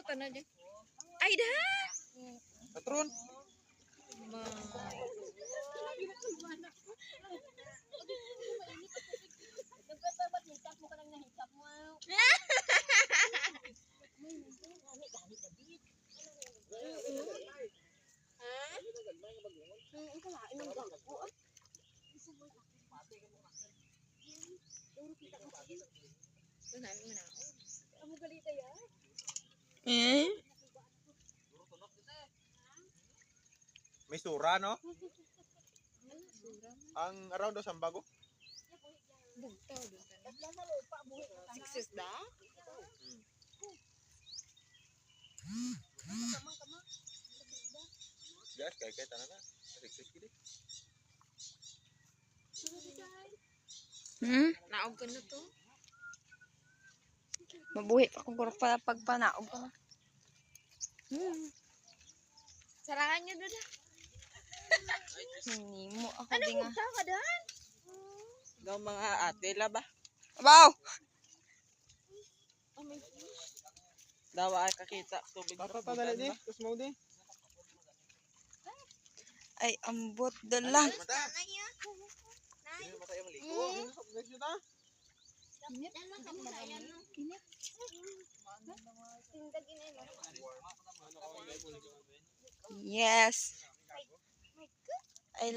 tanah deh. Ay dah. Patron. May sura, no? Ang around daw Sambago. Sukses dah. Guys, kaya tanan na. Sukses gini. Naog ka na to. Mabuhi pa kung pagpanaog ko na. Sarangan niyo doon. Hindi mo ako Ano di nga. punta ka doon? Daw mga ate la ba? Wow! Daw ay kakita tubig. Patatala di. Tapos mo di. Ay, ambot dala. Mata. Ini mata yang maligo. Next kita. Yes. I like